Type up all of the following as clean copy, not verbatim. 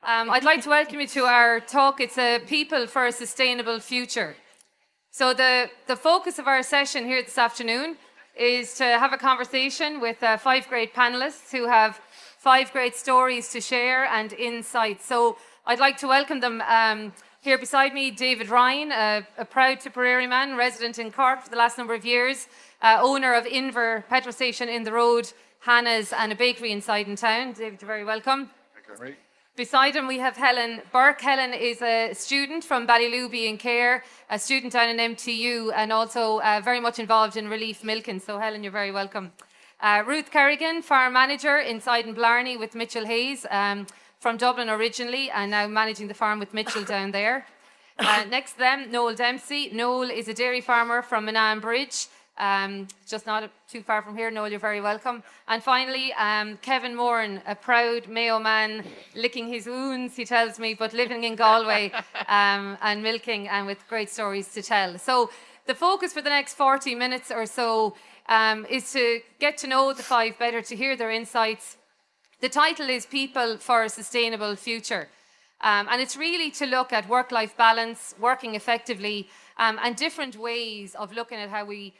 I'd like to welcome you to our talk. It's People for a Sustainable Future. So the focus of our session here this afternoon is to have a conversation with 5 great panellists who have 5 great stories to share and insights. So I'd like to welcome them. Here beside me, David Ryan, a proud Tipperary man, resident in Cork for the last number of years, owner of Inver petrol station in the road, Hannah's, and a bakery inside in town. David, you're very welcome. Thank you, Marie. Beside him we have Helen Burke. Helen is a student from Ballyluby in Care, a student down in MTU, and also very much involved in relief milking. So Helen, you're very welcome. Ruth Kerrigan, farm manager inside in Blarney with Mitchell Hayes, from Dublin originally, and now managing the farm with Mitchell down there. Next to them, Noel Dempsey. Noel is a dairy farmer from Manaan Bridge. Just not too far from here. Noel, you're very welcome. And finally, Kevin Moran, a proud Mayo man, licking his wounds, he tells me, but living in Galway and milking, and with great stories to tell. So the focus for the next 40 minutes or so is to get to know the 5 better, to hear their insights. The title is People for a Sustainable Future. And it's really to look at work-life balance, working effectively, and different ways of looking at how we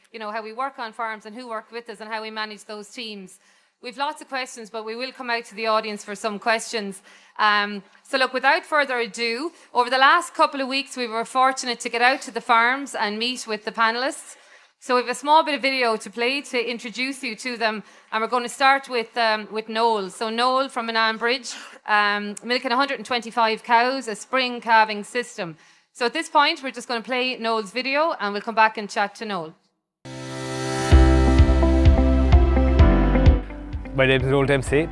work on farms and who work with us and how we manage those teams. We've lots of questions, but we will come out to the audience for some questions. So look, without further ado, over the last couple of weeks, we were fortunate to get out to the farms and meet with the panellists. So we have a small bit of video to play to introduce you to them, and we're going to start with Noel. So Noel from Manaan Bridge, milking 125 cows, a spring calving system. So at this point, we're just going to play Noel's video, and we'll come back and chat to Noel. My name is Noel Dempsey.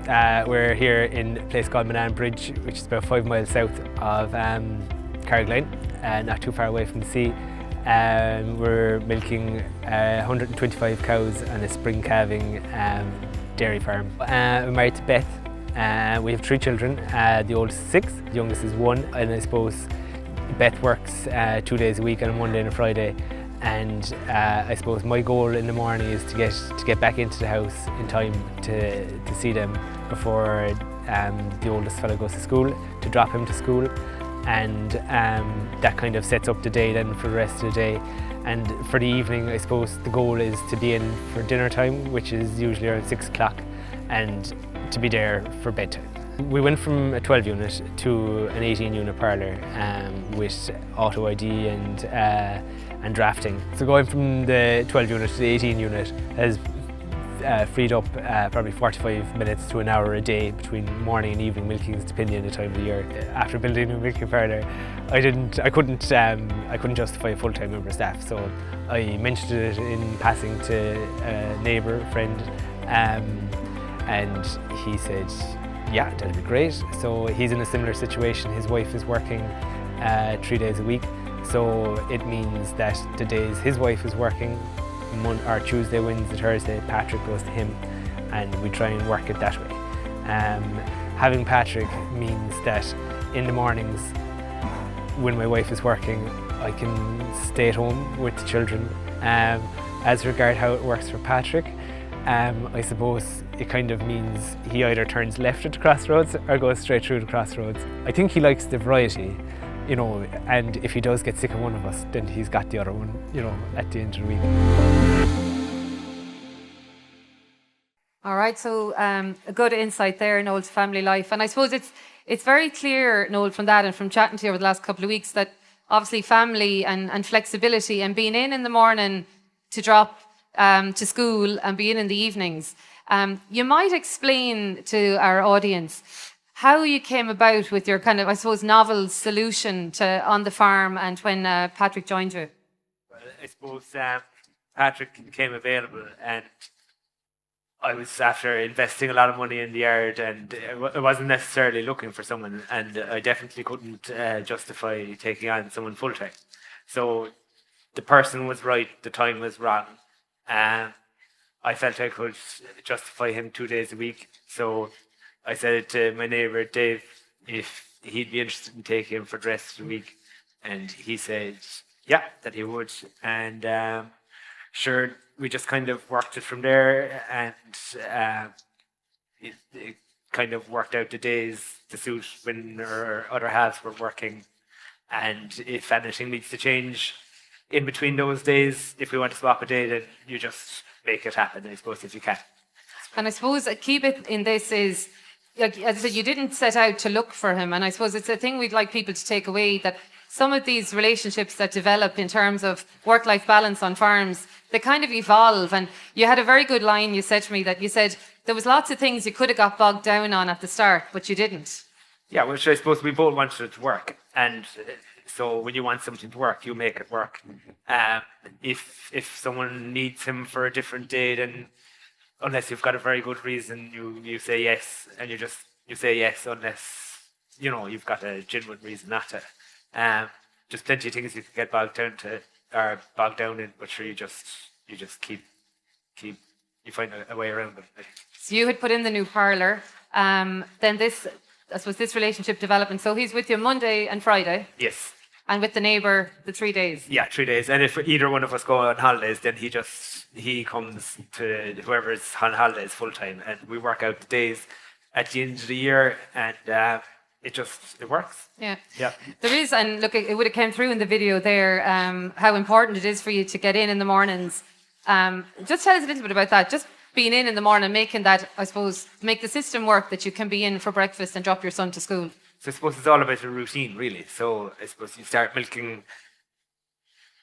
We're here in a place called Manaan Bridge, which is about 5 miles south of Carrick, not too far away from the sea. We're milking 125 cows on a spring calving dairy farm. I'm married to Beth. We have 3 children. The oldest is 6, the youngest is 1, and I suppose Beth works 2 days a week on a Monday and a Friday. And I suppose my goal in the morning is to get back into the house in time to see them before the oldest fellow goes to school, to drop him to school. And that kind of sets up the day then for the rest of the day. And for the evening, I suppose the goal is to be in for dinner time, which is usually around 6 o'clock, and to be there for bedtime. We went from a 12 unit to an 18 unit parlour with auto ID and drafting. So going from the 12 unit to the 18 unit has freed up probably 45 minutes to an hour a day between morning and evening milkings, depending on the time of the year. After building a milking parlour, I couldn't justify a full-time member of staff, so I mentioned it in passing to a neighbour, friend, and he said, yeah, that'd be great. So he's in a similar situation. His wife is working 3 days a week, so it means that the days his wife is working, or Tuesday, Wednesday, Thursday, Patrick goes to him, and we try and work it that way. Having Patrick means that in the mornings, when my wife is working, I can stay at home with the children. As regard how it works for Patrick, I suppose it kind of means he either turns left at the crossroads or goes straight through the crossroads. I think he likes the variety, and if he does get sick of one of us, then he's got the other one, at the end of the week. All right, so a good insight there, Noel, to family life. And I suppose it's very clear, Noel, from that and from chatting to you over the last couple of weeks, that obviously family and flexibility and being in the morning to drop to school and being in the evenings. You might explain to our audience how you came about with your kind of, I suppose, novel solution to on the farm and when Patrick joined you. Well, I suppose Patrick became available, and I was after investing a lot of money in the yard, and I wasn't necessarily looking for someone, and I definitely couldn't justify taking on someone full-time. So the person was right, the time was wrong. I felt I could justify him 2 days a week, so I said to my neighbour Dave if he'd be interested in taking him for the rest of the week, and he said yeah, that he would. And sure, we just kind of worked it from there, and it kind of worked out the days to suit when our other halves were working. And if anything needs to change in between those days, if we want to swap a day, then you just make it happen, I suppose, if you can. And I suppose a key bit in this is, like, as I said, you didn't set out to look for him. And I suppose it's a thing we'd like people to take away, that some of these relationships that develop in terms of work-life balance on farms, they kind of evolve. And you had a very good line you said to me, that you said there was lots of things you could have got bogged down on at the start, but you didn't. Yeah, which I suppose we both wanted it to work. And so when you want something to work, you make it work. If someone needs him for a different day, then unless you've got a very good reason, you say yes, and you say yes unless you've got a genuine reason not to. Just plenty of things you can get bogged down in, but sure, you just keep you find a way around them. So you had put in the new parlour. Then I suppose this relationship development. So he's with you Monday and Friday. Yes. And with the neighbour, the 3 days. Yeah, 3 days. And if either one of us go on holidays, then he comes to whoever's on holidays full time, and we work out the days at the end of the year, and it works. Yeah. Yeah. There is, and look, it would have came through in the video there, how important it is for you to get in the mornings. Just tell us a little bit about that. Just being in the morning, making that, I suppose, make the system work, that you can be in for breakfast and drop your son to school. So I suppose it's all about a routine, really. So I suppose you start milking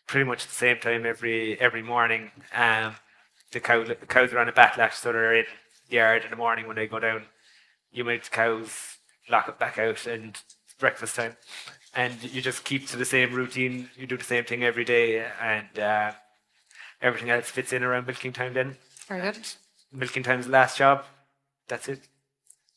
pretty much at the same time every morning. The cows are on a backlash, so they're in the yard in the morning when they go down. You milk the cows, lock it back out, and it's breakfast time. And you just keep to the same routine. You do the same thing every day, and everything else fits in around milking time then. Very good. Milking time's the last job. That's it.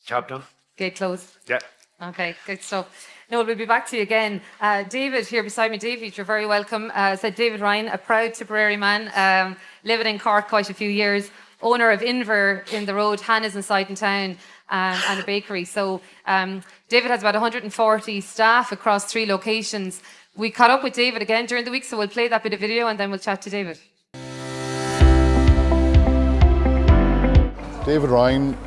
Job done. Gate closed. Yeah. Okay, good stuff. Noel, we'll be back to you again. David here beside me. David, you're very welcome. Said David Ryan, a proud Tipperary man, living in Cork quite a few years, owner of Inver in the road, Hannah's inside in town, and a bakery. So David has about 140 staff across 3 locations. We caught up with David again during the week, so we'll play that bit of video and then we'll chat to David. David Ryan,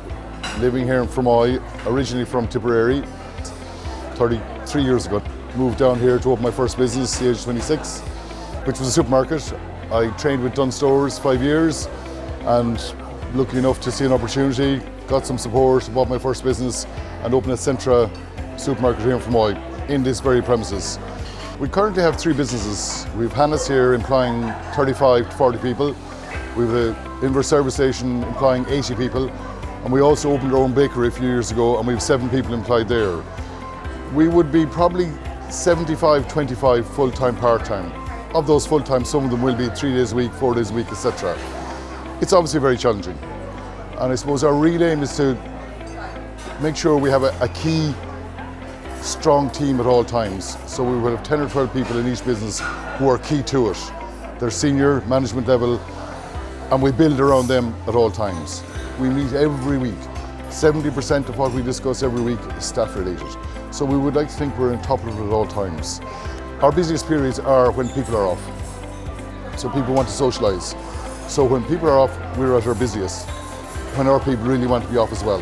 living here in Fermoy, originally from Tipperary, 33 years ago. Moved down here to open my first business at the age of 26, which was a supermarket. I trained with Dunn Stores 5 years, and lucky enough to see an opportunity, got some support, bought my first business and opened a Centra supermarket here in Fermoy in this very premises. We currently have 3 businesses. We've Hannah's here employing 35 to 40 people. We have the Inver service station employing 80 people, and we also opened our own bakery a few years ago, and we have 7 people employed there. We would be probably 75-25 full-time, part-time. Of those full-time, some of them will be 3 days a week, 4 days a week, etc. It's obviously very challenging, and I suppose our real aim is to make sure we have a key, strong team at all times. So we will have 10 or 12 people in each business who are key to it. They're senior management level, and we build around them at all times. We meet every week. 70% of what we discuss every week is staff related. So we would like to think we're on top of it at all times. Our busiest periods are when people are off. So people want to socialise. So when people are off, we're at our busiest. When our people really want to be off as well.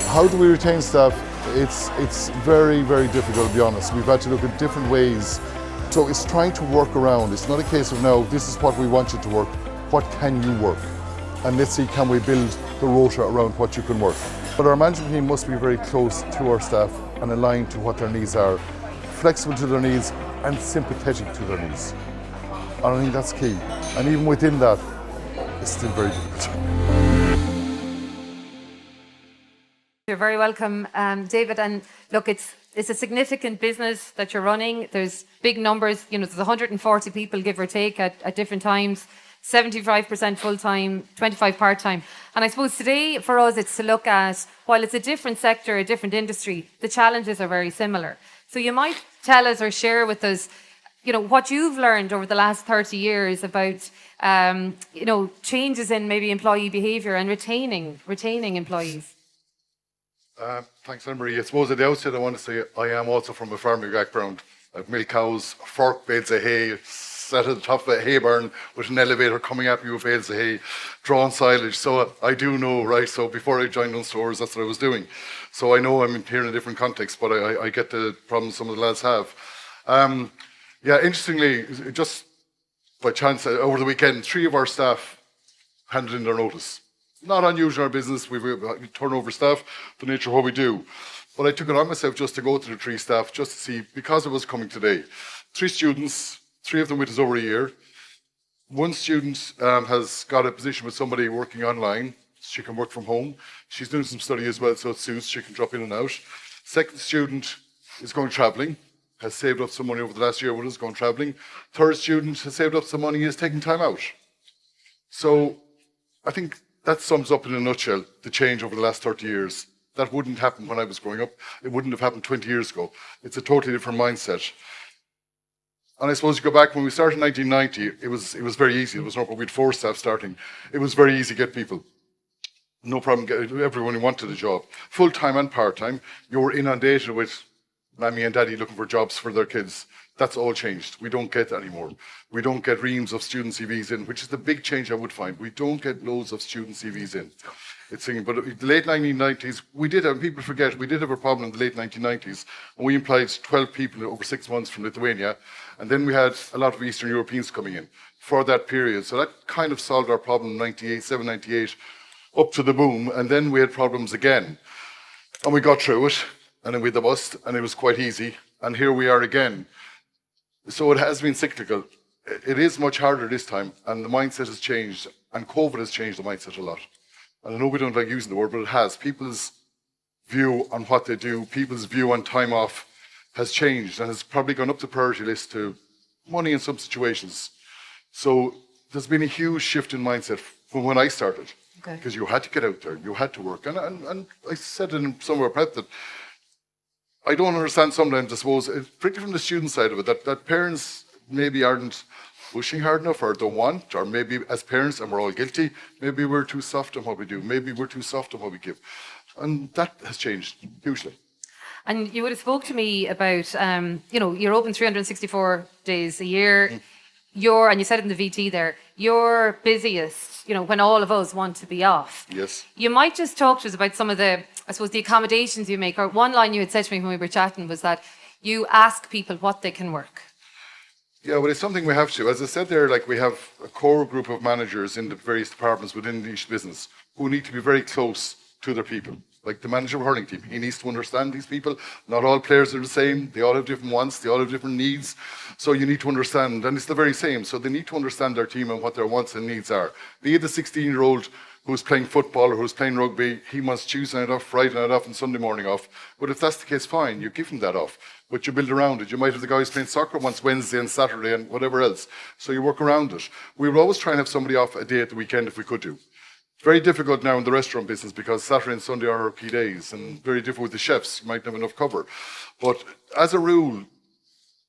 How do we retain staff? It's very, very difficult, to be honest. We've had to look at different ways. So it's trying to work around. It's not a case of now, this is what we want you to work. What can you work? And let's see, can we build the rota around what you can work? But our management team must be very close to our staff and aligned to what their needs are, flexible to their needs and sympathetic to their needs. And I think that's key. And even within that, it's still very difficult. You're very welcome, David. And look, it's a significant business that you're running. There's big numbers. There's 140 people, give or take, at different times. 75% full-time, 25 part-time. And I suppose today for us it's to look at, while it's a different sector, a different industry, the challenges are very similar. So you might tell us or share with us, what you've learned over the last 30 years about, changes in maybe employee behaviour and retaining employees. Thanks, Anne-Marie. I suppose at the outset I want to say I am also from a farming background. I've milked cows, fork beds of hay, sat at the top of a hay barn with an elevator coming at me with bales of hay, drawing silage. So I do know, right? So before I joined on stores, that's what I was doing. So I know I'm here in a different context, but I get the problems some of the lads have. Interestingly, just by chance, over the weekend, 3 of our staff handed in their notice. Not unusual in our business, we turn over staff, the nature of what we do. But I took it on myself just to go to the 3 staff, just to see, because it was coming today. 3 students, 3 of them with us over a year. 1 student has got a position with somebody working online. She can work from home. She's doing some study as well, so it suits, she can drop in and out. 2nd student is going travelling, has saved up some money over the last year with us, going travelling. 3rd student has saved up some money, is taking time out. So I think that sums up in a nutshell the change over the last 30 years. That wouldn't happen when I was growing up. It wouldn't have happened 20 years ago. It's a totally different mindset. And I suppose you go back when we started in 1990, it was very easy. It was no problem. We had 4 staff starting. It was very easy to get people. No problem getting everyone who wanted a job. Full-time and part-time. You were inundated with Mammy and Daddy looking for jobs for their kids. That's all changed. We don't get that anymore. We don't get reams of student CVs in, which is the big change I would find. We don't get loads of student CVs in. It's thinking, but in the late 1990s, we did have, and people forget, we did have a problem in the late 1990s, and we employed 12 people over 6 months from Lithuania, and then we had a lot of Eastern Europeans coming in for that period. So that kind of solved our problem in 97, 98, up to the boom, and then we had problems again. And we got through it, and then we had the bust, and it was quite easy, and here we are again. So it has been cyclical. It is much harder this time, and the mindset has changed, and COVID has changed the mindset a lot. And I know we don't like using the word, but it has. People's view on what they do, people's view on time off has changed and has probably gone up the priority list to money in some situations. So there's been a huge shift in mindset from when I started. Because you had to get out there, you had to work. And I said in some of our prep that I don't understand sometimes, I suppose, particularly from the student side of it, that parents maybe aren't pushing hard enough or don't want, or maybe as parents, and we're all guilty, maybe we're too soft on what we do, maybe we're too soft on what we give. And that has changed hugely. And you would have spoke to me about, you're open 364 days a year. And you said it in the VT there, you're busiest, when all of us want to be off. Yes. You might just talk to us about some of the, I suppose, the accommodations you make. Or one line you had said to me when we were chatting was that you ask people what they can work. Yeah, well, it's something we have to. As I said there, we have a core group of managers in the various departments within each business who need to be very close to their people. Like the manager of a hurling team, he needs to understand these people. Not all players are the same. They all have different wants. They all have different needs. So you need to understand, and it's the very same. So they need to understand their team and what their wants and needs are. Be it the 16-year-old who's playing football or who's playing rugby, he wants Tuesday night off, Friday night off, and Sunday morning off. But if that's the case, fine, you give him that off. But you build around it. You might have the guys playing soccer once Wednesday and Saturday and whatever else. So you work around it. We would always try and have somebody off a day at the weekend if we could do. It's very difficult now in the restaurant business because Saturday and Sunday are our key days, and very difficult with the chefs. You might not have enough cover. But as a rule,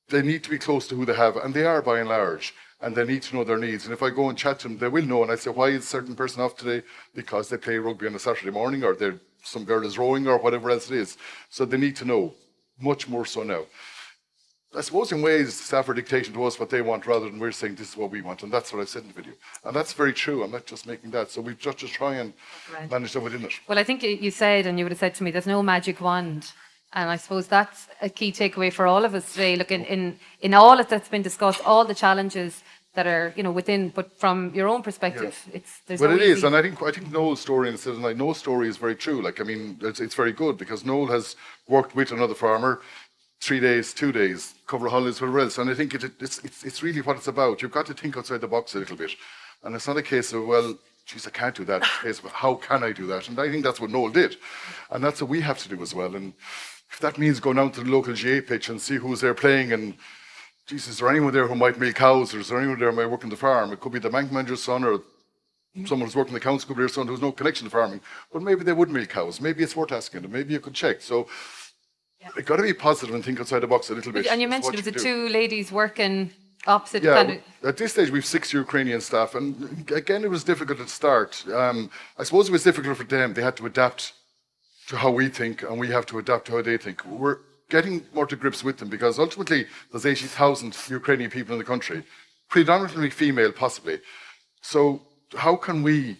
they need to be close to who they have, and they are by and large. And they need to know their needs. And if I go and chat to them, they will know. And I say, why is a certain person off today? Because they play rugby on a Saturday morning, or some girl is rowing, or whatever else it is. So they need to know, much more so now. I suppose in ways, staff are dictating to us what they want rather than we're saying this is what we want. And that's what I said in the video. And that's very true. I'm not just making that. So we just try and manage that within it. Well, I think you said, and you would have said to me, there's no magic wand. And I suppose that's a key takeaway for all of us today. Look, in all of that's been discussed, all the challenges that are within, but from your own perspective, there's well, no it easy... is, and I think Noel's story in Citizen Light, Noel's story is very true. It's very good because Noel has worked with another farmer, 3 days, 2 days, cover holidays, whatever else, and I think it's really what it's about. You've got to think outside the box a little bit, and it's not a case of, well, geez, I can't do that. It's a case of, how can I do that? And I think that's what Noel did, and that's what we have to do as well. And if that means going down to the local GA pitch and see who's there playing, and Jesus, is there anyone there who might milk cows, or is there anyone there who might work on the farm? It could be the bank manager's son, or someone who's working in the council, could be their son who's no connection to farming, but maybe they would milk cows. Maybe it's worth asking them. Maybe you could check. So you've got to be positive and think outside the box a little bit. And you mentioned it was the 2 ladies working opposite. At this stage we have 6 Ukrainian staff, and again it was difficult at the start. I suppose it was difficult for them. They had to adapt to how we think, and we have to adapt to how they think. We're getting more to grips with them because ultimately there's 80,000 Ukrainian people in the country. predominantly female, possibly. So how can we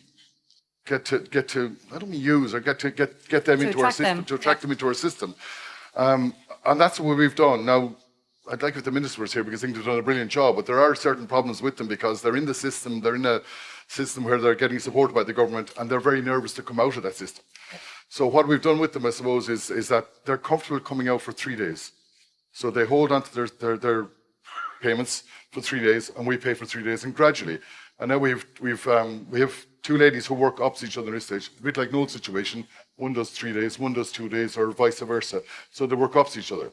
get to I don't mean use or get them into our system, to attract them into our system, and that's what we've done. Now, I'd like if the minister was here because I think they've done a brilliant job, but there are certain problems with them because they're in the system, they're in a system where they're getting supported by the government, and they're very nervous to come out of that system. So what we've done with them, I suppose, is that they're comfortable coming out for 3 days. So they hold on to their payments for 3 days, and we pay for 3 days, and gradually. And now we have two ladies who work opposite each other at this stage, a bit like Noel's situation. One does 3 days, one does 2 days, or vice versa. So they work opposite each other.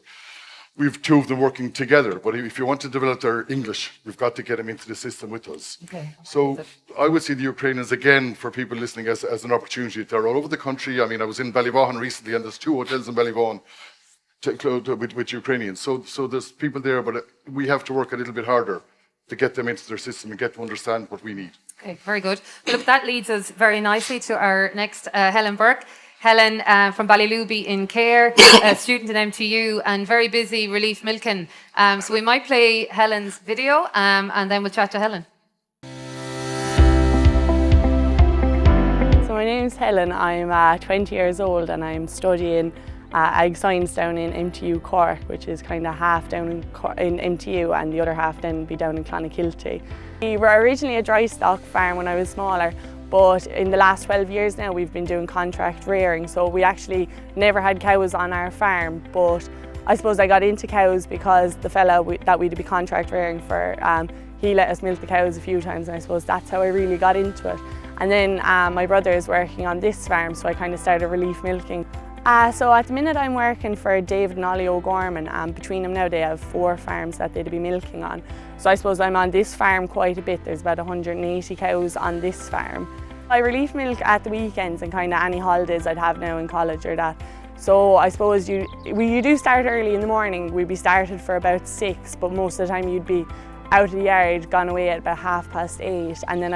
We've two of them working together, but if you want to develop their English, we've got to get them into the system with us. Okay. So I would see the Ukrainians, again, for people listening, as an opportunity. They're all over the country. I mean, I was in Ballyvaughan recently, and there's 2 hotels in Ballyvaughan with Ukrainians. So there's people there, but we have to work a little bit harder to get them into their system and get to understand what we need. Okay, very good. Look, that leads us very nicely to our next Helen Burke. Helen from Ballyluby in Care, a student in MTU and very busy relief milking. So we might play Helen's video and then we'll chat to Helen. So my name's Helen, I'm 20 years old and I'm studying Ag Science down in MTU Cork, which is kind of half down in MTU and the other half then be down in Clonakilty. We were originally a dry stock farm when I was smaller, but in the last 12 years now we've been doing contract rearing, so we actually never had cows on our farm. But I suppose I got into cows because the fella that we'd be contract rearing for, he let us milk the cows a few times, and I suppose that's how I really got into it. And then my brother is working on this farm, so I kind of started relief milking. So at the minute I'm working for David and Ollie O'Gorman, and between them now they have 4 farms that they'd be milking on. So I suppose I'm on this farm quite a bit. There's about 180 cows on this farm. I relief milk at the weekends and kind of any holidays I'd have now in college or that. So I suppose you do start early in the morning. We'd be started for about 6, but most of the time you'd be out of the yard, gone away at about 8:30, and then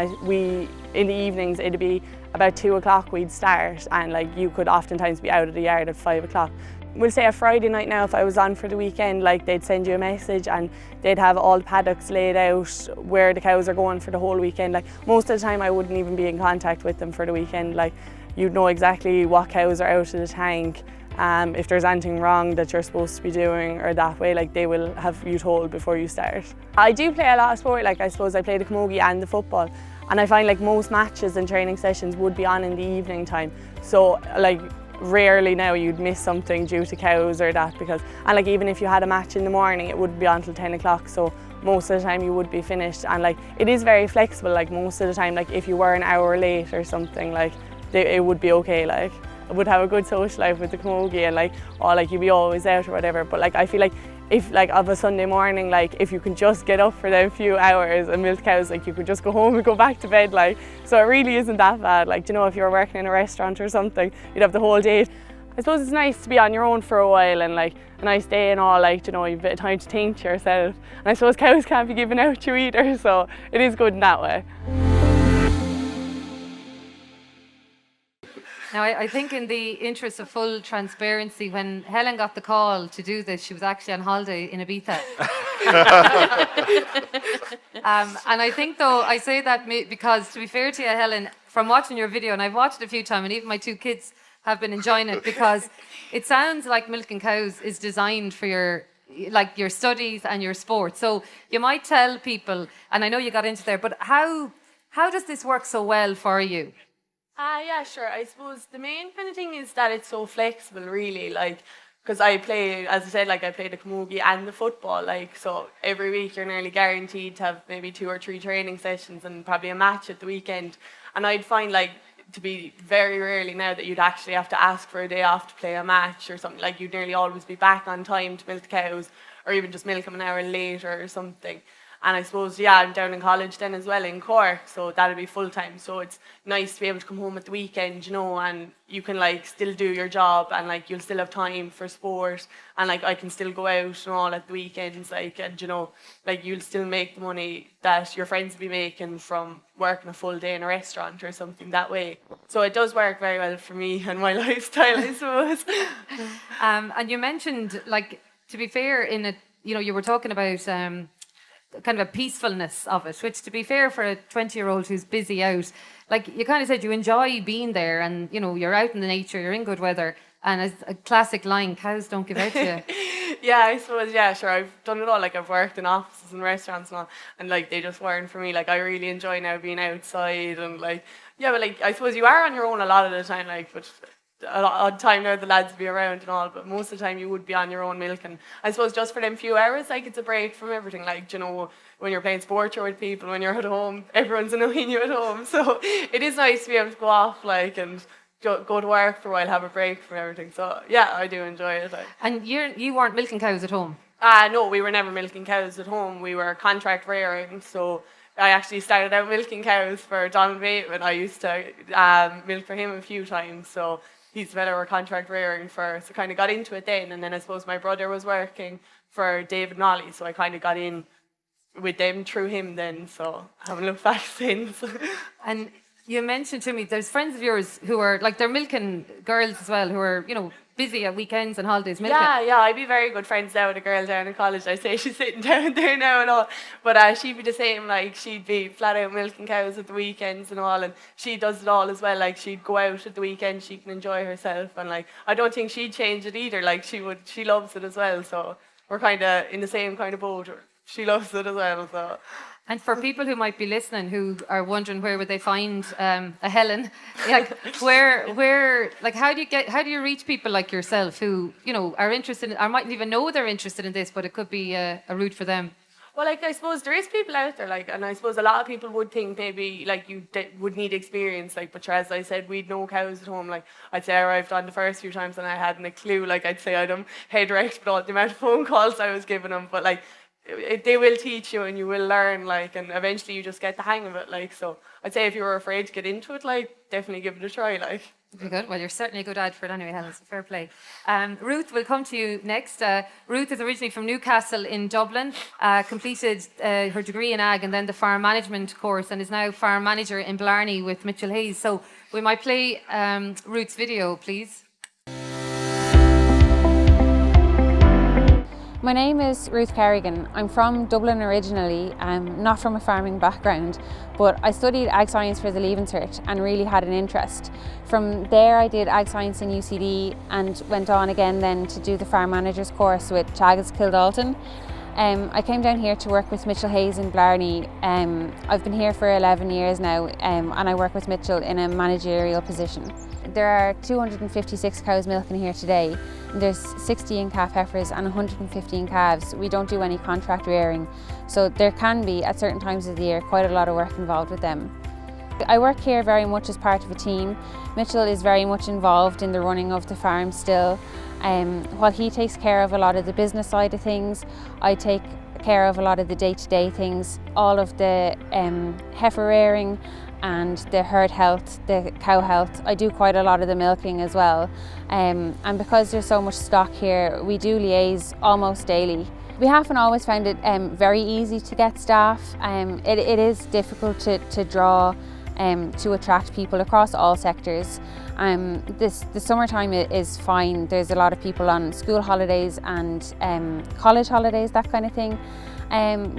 in the evenings it'd be about 2 o'clock we'd start, and like you could oftentimes be out of the yard at 5 o'clock. We'll say a Friday night now, if I was on for the weekend, like they'd send you a message and they'd have all the paddocks laid out where the cows are going for the whole weekend. Like most of the time I wouldn't even be in contact with them for the weekend. Like you'd know exactly what cows are out of the tank, if there's anything wrong that you're supposed to be doing or that way, like they will have you told before you start. I do play a lot of sport, like I suppose I play the camogie and the football, and I find like most matches and training sessions would be on in the evening time. So like rarely now you'd miss something due to cows or that, and like even if you had a match in the morning it wouldn't be on until 10 o'clock, so most of the time you would be finished. And like it is very flexible, like most of the time, like if you were an hour late or something, like it would be okay. Like I would have a good social life with the camogie and like you'd be always out or whatever. But like I feel like if like of a Sunday morning, like if you can just get up for them few hours and milk cows, like you could just go home and go back to bed, like, so it really isn't that bad. Like, you know, if you were working in a restaurant or something, you'd have the whole day. I suppose it's nice to be on your own for a while and like a nice day and all, like, you know, you've a bit of time to think to yourself. And I suppose cows can't be given out to either, so it is good in that way. Now, I think in the interest of full transparency, when Helen got the call to do this, she was actually on holiday in Ibiza. And I think, though, I say that because, to be fair to you, Helen, from watching your video, and I've watched it a few times, and even my 2 kids have been enjoying it, because it sounds like milking cows is designed for your studies and your sport. So you might tell people, and I know you got into there, but how does this work so well for you? Yeah, sure. I suppose the main kind of thing is that it's so flexible, really, like, because I play, as I said, like I play the camogie and the football, like, so every week you're nearly guaranteed to have maybe 2 or 3 training sessions and probably a match at the weekend. And I'd find like to be very rarely now that you'd actually have to ask for a day off to play a match or something. Like you'd nearly always be back on time to milk the cows, or even just milk them an hour later or something. And I suppose, yeah, I'm down in college then as well in Cork, so that'll be full time. So it's nice to be able to come home at the weekend, you know, and you can like still do your job, and like you'll still have time for sport, and like I can still go out and all at the weekends, like, and you know, like you'll still make the money that your friends will be making from working a full day in a restaurant or something that way. So it does work very well for me and my lifestyle, I suppose. And you mentioned, like, to be fair, you were talking about kind of a peacefulness of it, which, to be fair, for a 20-year-old who's busy out, like you kind of said, you enjoy being there, and you know you're out in the nature, you're in good weather, and it's a classic line: cows don't give out to you. Yeah, I suppose, yeah, sure, I've done it all. Like, I've worked in offices and restaurants and all, and like they just weren't for me. Like, I really enjoy now being outside, and like, yeah, but like I suppose you are on your own a lot of the time, like, but a lot of time now the lads be around and all, but most of the time you would be on your own milking. I suppose just for them few hours, like, it's a break from everything. Like, you know, when you're playing sports, you're with people. When you're at home, everyone's annoying you at home. So it is nice to be able to go off, like, and go to work for a while, have a break from everything. So yeah, I do enjoy it. Like. And you weren't milking cows at home? No, we were never milking cows at home. We were contract rearing, so I actually started out milking cows for Donald Bateman. I used to milk for him a few times, so he's the fella we're contract rearing for, so kind of got into it then. And then I suppose my brother was working for David Nolly, so I kind of got in with them through him then, so I haven't looked back since. And you mentioned to me there's friends of yours who are, like, they're milking girls as well, who are, you know, busy at weekends and holidays milking. Yeah, I'd be very good friends now with a girl down in college. I say she's sitting down there now and all, but she'd be the same. Like, she'd be flat out milking cows at the weekends and all, and she does it all as well. Like, she'd go out at the weekend, she can enjoy herself, and like, I don't think she'd change it either. Like, she loves it as well, so we're kind of in the same kind of boat. She loves it as well, so. And for people who might be listening who are wondering where would they find a Helen, like where like how do you reach people like yourself who, you know, are interested in, or mightn't even know they're interested in this, but it could be a route for them? Well, like, I suppose there is people out there, like, and I suppose a lot of people would think maybe like you would need experience, like, but as I said, we'd no cows at home. Like, I'd say I arrived on the first few times and I hadn't a clue. Like, I'd say I'd head wrecked with all the amount of phone calls I was giving them, but like, they will teach you and you will learn, like, and eventually you just get the hang of it, like. So I'd say if you were afraid to get into it, like, definitely give it a try, like. Very good. Well, you're certainly a good ad for it anyway, Helen, so fair play. Ruth, will come to you next. Ruth is originally from Newcastle in Dublin, completed her degree in ag and then the farm management course, and is now farm manager in Blarney with Mitchell Hayes. So we might play Ruth's video, please. My name is Ruth Kerrigan. I'm from Dublin originally, not from a farming background, but I studied Ag Science for the Leaving Cert and really had an interest. From there I did Ag Science in UCD and went on again then to do the Farm Managers course with Teagasc Kildalton. I came down here to work with Mitchell Hayes in Blarney. I've been here for 11 years now, and I work with Mitchell in a managerial position. There are 256 cows milking here today. There's 16 calf heifers and 115 calves. We don't do any contract rearing, so there can be, at certain times of the year, quite a lot of work involved with them. I work here very much as part of a team. Mitchell is very much involved in the running of the farm still. While he takes care of a lot of the business side of things, I take care of a lot of the day-to-day things, all of the heifer rearing and the herd health, the cow health. I do quite a lot of the milking as well. And because there's so much stock here, we do liaise almost daily. We haven't always found it very easy to get staff. It is difficult to draw, to attract people across all sectors. The summertime is fine. There's a lot of people on school holidays and college holidays, that kind of thing.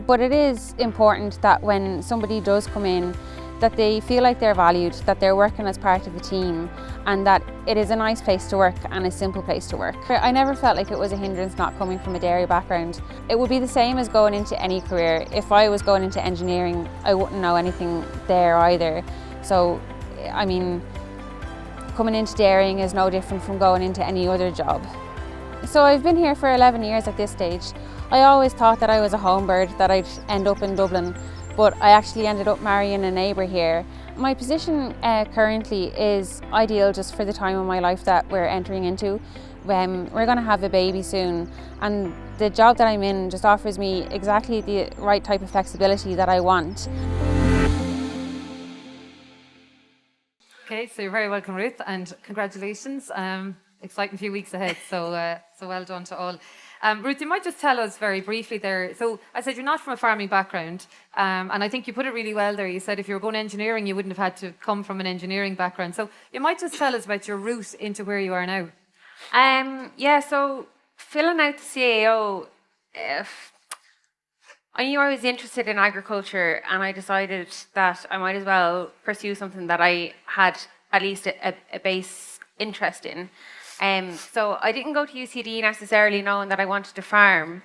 But it is important that when somebody does come in, that they feel like they're valued, that they're working as part of the team, and that it is a nice place to work and a simple place to work. I never felt like it was a hindrance not coming from a dairy background. It would be the same as going into any career. If I was going into engineering, I wouldn't know anything there either. So, I mean, coming into dairying is no different from going into any other job. So I've been here for 11 years at this stage. I always thought that I was a home bird, that I'd end up in Dublin, but I actually ended up marrying a neighbour here. My position currently is ideal just for the time of my life that we're entering into. We're going to have a baby soon, and the job that I'm in just offers me exactly the right type of flexibility that I want. Okay, so you're very welcome, Ruth, and congratulations. Exciting few weeks ahead, so well done to all. Ruth, you might just tell us very briefly there. So I said you're not from a farming background, and I think you put it really well there. You said if you were going engineering, you wouldn't have had to come from an engineering background. So you might just tell us about your route into where you are now. Yeah, so filling out the CAO, I knew I was interested in agriculture, and I decided that I might as well pursue something that I had at least a base interest in. So I didn't go to UCD necessarily knowing that I wanted to farm,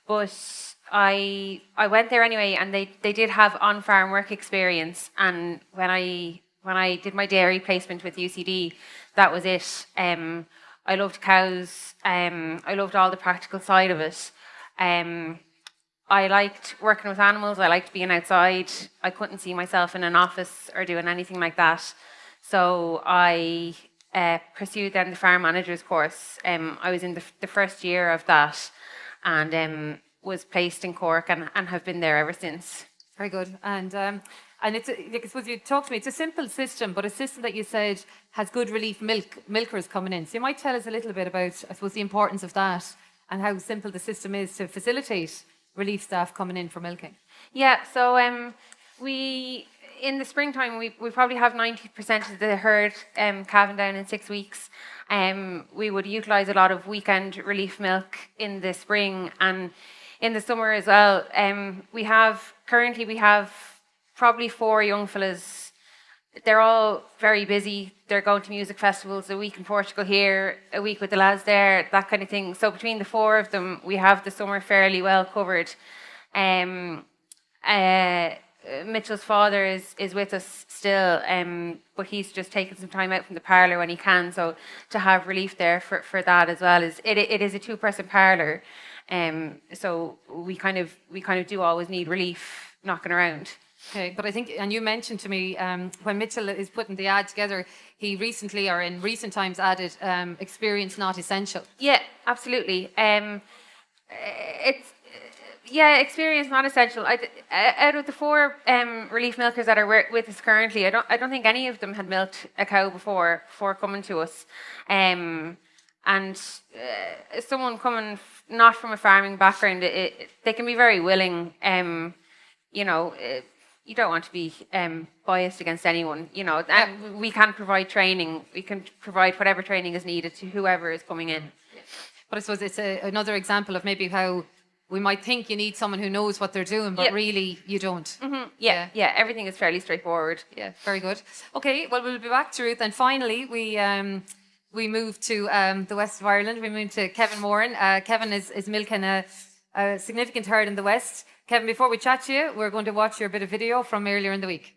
but I went there anyway, and they did have on-farm work experience. And when I did my dairy placement with UCD, that was it. I loved cows. I loved all the practical side of it. I liked working with animals. I liked being outside. I couldn't see myself in an office or doing anything like that. So I pursued then the farm manager's course. I was in the first year of that, and was placed in Cork and have been there ever since. Very good. And it's I suppose you talked to me. It's a simple system, but a system that you said has good relief milkers coming in. So you might tell us a little bit about, I suppose, the importance of that and how simple the system is to facilitate relief staff coming in for milking. Yeah, so we in the springtime we probably have 90% of the herd calving down in 6 weeks. We would utilise a lot of weekend relief milk in the spring and in the summer as well. We have probably 4 young fellas. They're all very busy. They're going to music festivals, a week in Portugal here, a week with the lads there, that kind of thing. So between the 4 of them, we have the summer fairly well covered. Mitchell's father is with us still, but he's just taken some time out from the parlour when he can. So to have relief there for that as well it is a 2-person parlour. So we kind of do always need relief knocking around. Okay, but I think, and you mentioned to me when Mitchell is putting the ad together, he recently or in recent times added experience not essential. Yeah, absolutely. Experience not essential. Out of the 4 relief milkers that are with us currently, I don't think any of them had milked a cow before coming to us. And someone coming not from a farming background, they can be very willing. You don't want to be biased against anyone, we can provide training. We can provide whatever training is needed to whoever is coming in. But I suppose it's another example of maybe how we might think you need someone who knows what they're doing, but really you don't. Mm-hmm. Yeah, everything is fairly straightforward. Yeah, very good. Okay, well, we'll be back to Ruth. And finally, we moved to the west of Ireland. We moved to Kevin Moran. Kevin is milking a significant herd in the west. Kevin, before we chat to you, we're going to watch your bit of video from earlier in the week.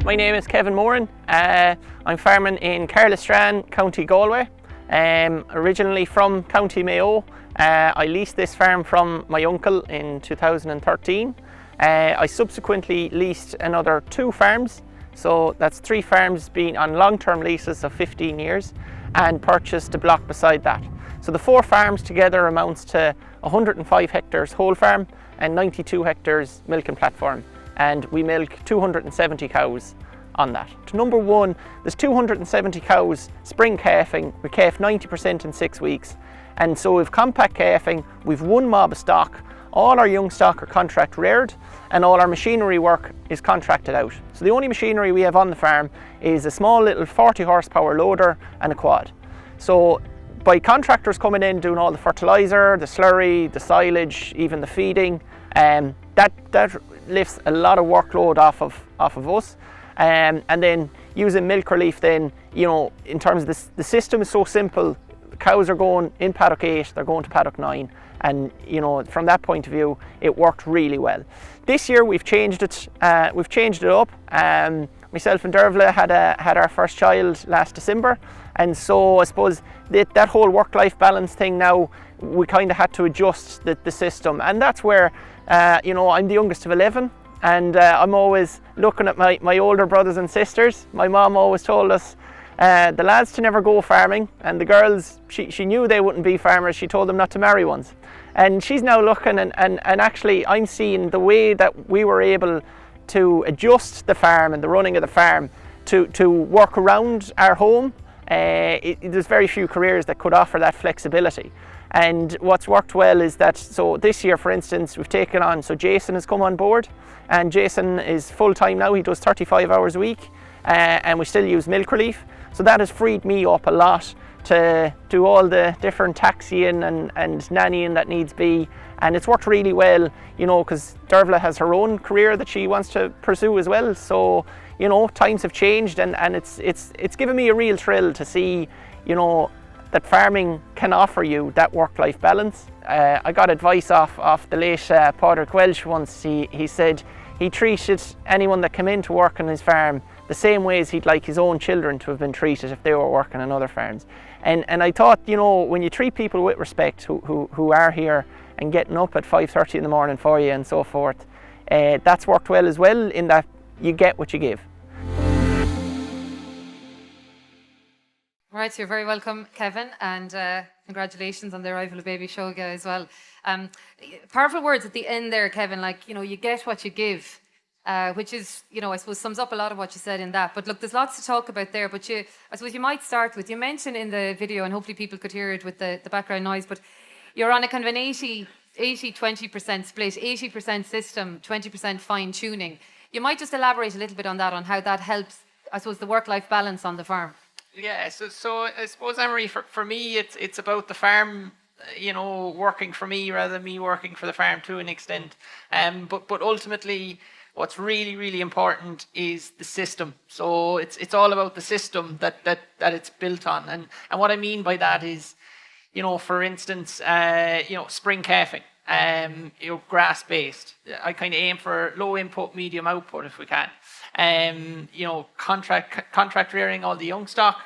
My name is Kevin Moran. I'm farming in Grassland, County Galway. Originally from County Mayo. I leased this farm from my uncle in 2013. I subsequently leased another 2 farms. So that's 3 farms being on long-term leases of 15 years and purchased a block beside that. So the 4 farms together amounts to 105 hectares whole farm and 92 hectares milking platform. And we milk 270 cows on that. To number 1, there's 270 cows spring calving. We calf 90% in 6 weeks. And so we've compact calving, we've 1 mob of stock. All our young stock are contract reared and all our machinery work is contracted out. So the only machinery we have on the farm is a small little 40 horsepower loader and a quad. So by contractors coming in doing all the fertiliser, the slurry, the silage, even the feeding, that lifts a lot of workload off of us. And then using milk relief then, in terms of the system is so simple. The cows are going in paddock 8, they're going to paddock 9. And from that point of view, it worked really well. This year we've changed it up. Myself and Dervla had our first child last December. And so I suppose that whole work-life balance thing now, we kind of had to adjust the system. And that's where, I'm the youngest of 11. And I'm always looking at my older brothers and sisters. My mom always told us the lads to never go farming, and the girls, she knew they wouldn't be farmers. She told them not to marry ones. And she's now looking, and actually I'm seeing the way that we were able to adjust the farm and the running of the farm to work around our home. There's very few careers that could offer that flexibility. And what's worked well is that, so this year for instance, we've taken on, so Jason has come on board, and Jason is full-time now. He does 35 hours a week, and we still use milk relief. So that has freed me up a lot to do all the different taxiing and nannying that needs be, and it's worked really well, you know, because Dervla has her own career that she wants to pursue as well. So, you know, times have changed, and it's given me a real thrill to see, you know, that farming can offer you that work-life balance. I got advice off the late Pádraig Welsh once. He said he treated anyone that came in to work on his farm the same way as he'd like his own children to have been treated if they were working on other farms. And I thought, you know, when you treat people with respect who are here and getting up at 5:30 in the morning for you and so forth, that's worked well as well, in that you get what you give. Right, so you're very welcome, Kevin, and congratulations on the arrival of baby Shoga as well. Powerful words at the end there, Kevin, like, you know, you get what you give, which is, you know, I suppose sums up a lot of what you said in that. But look, there's lots to talk about there, but I suppose you might start with, you mentioned in the video, and hopefully people could hear it with the background noise, but you're on a kind of an 80-20% split, 80% system, 20% fine tuning. You might just elaborate a little bit on that, on how that helps, I suppose, the work-life balance on the farm. Yeah, so I suppose, Anne-Marie, for me, it's about the farm, you know, working for me rather than me working for the farm to an extent. But ultimately, what's really, really important is the system. So it's all about the system that it's built on. And what I mean by that is, you know, for instance, you know, spring calving, you know, grass-based. I kind of aim for low input, medium output if we can. You know, contract rearing all the young stock,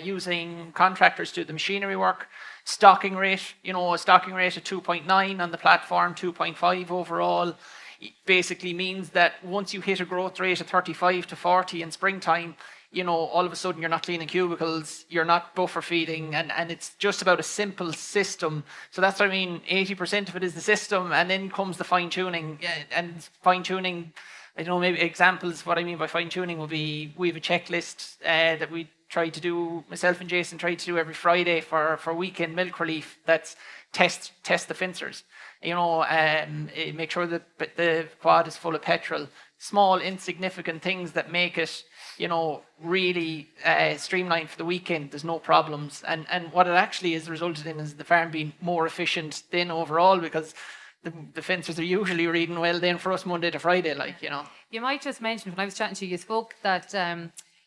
using contractors to do the machinery work, stocking rate, you know, a stocking rate of 2.9 on the platform, 2.5 overall. It basically means that once you hit a growth rate of 35 to 40 in springtime, you know, all of a sudden you're not cleaning cubicles, you're not buffer feeding, and it's just about a simple system. So that's what I mean, 80% of it is the system, and then comes the fine tuning. And fine tuning, I don't know, maybe examples, what I mean by fine tuning would be, we have a checklist that we try to do, myself and Jason try to do every Friday for weekend milk relief. That's test the fencers. You know, make sure that the quad is full of petrol. Small, insignificant things that make it, you know, really streamlined for the weekend. There's no problems. And what it actually has resulted in is the farm being more efficient then overall, because the fencers are usually reading well then for us Monday to Friday, like, you know. You might just mention, when I was chatting to you, you spoke that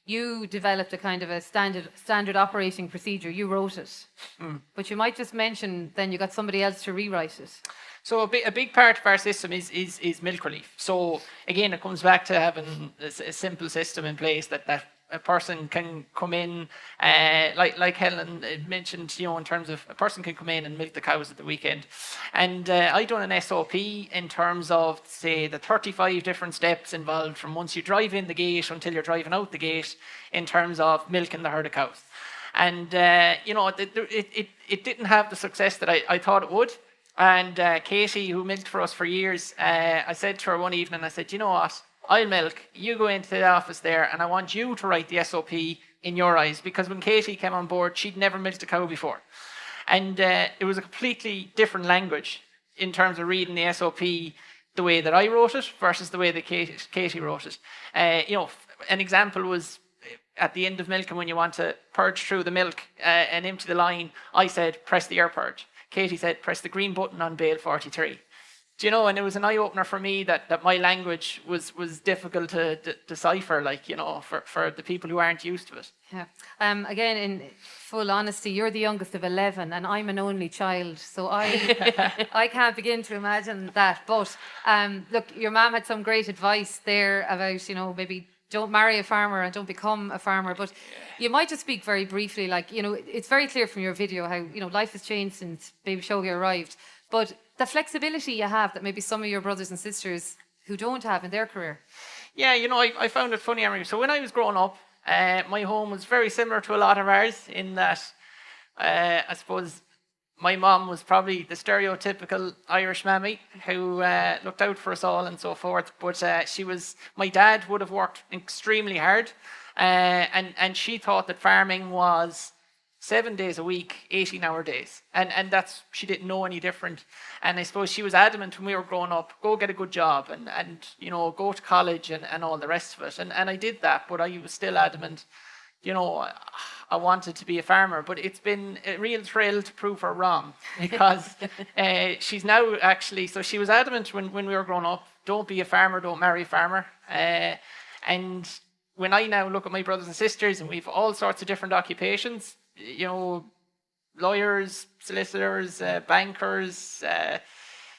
you developed a kind of a standard operating procedure. You wrote it. But you might just mention then you got somebody else to rewrite it. So a big part of our system is milk relief. So again, it comes back to having a simple system in place that a person can come in, like Helen mentioned, you know, in terms of a person can come in and milk the cows at the weekend. And I done an SOP in terms of, say, the 35 different steps involved from once you drive in the gate until you're driving out the gate in terms of milking the herd of cows. And, you know, it didn't have the success that I thought it would. And Katie, who milked for us for years, I said to her one evening, I said, you know what? I'll milk, you go into the office there, and I want you to write the SOP in your eyes, because when Katie came on board, she'd never milked a cow before. And it was a completely different language in terms of reading the SOP the way that I wrote it versus the way that Katie wrote it. You know, an example was at the end of milking, when you want to purge through the milk and empty the line, I said, press the air purge. Katie said, press the green button on bale 43. Do you know, and it was an eye-opener for me that my language was difficult to decipher, like, you know, for the people who aren't used to it. Yeah. Again, in full honesty, you're the youngest of 11 and I'm an only child, so I can't begin to imagine that. But look, your mum had some great advice there about, you know, maybe don't marry a farmer and don't become a farmer. But you might just speak very briefly, like, you know, it's very clear from your video how, you know, life has changed since baby Shoga arrived. But the flexibility you have that maybe some of your brothers and sisters who don't have in their career. Yeah, you know, I found it funny, Anne-Marie. So when I was growing up, my home was very similar to a lot of ours in that, I suppose, my mom was probably the stereotypical Irish mammy who looked out for us all and so forth. But my dad would have worked extremely hard, and she thought that farming was 7 days a week, 18-hour days. And that's, she didn't know any different. And I suppose she was adamant when we were growing up, go get a good job and you know, go to college and all the rest of it. And I did that, but I was still adamant, you know, I wanted to be a farmer, but it's been a real thrill to prove her wrong, because she's now actually, so she was adamant when we were growing up, don't be a farmer, don't marry a farmer. And when I now look at my brothers and sisters, and we've all sorts of different occupations, you know, lawyers, solicitors, bankers,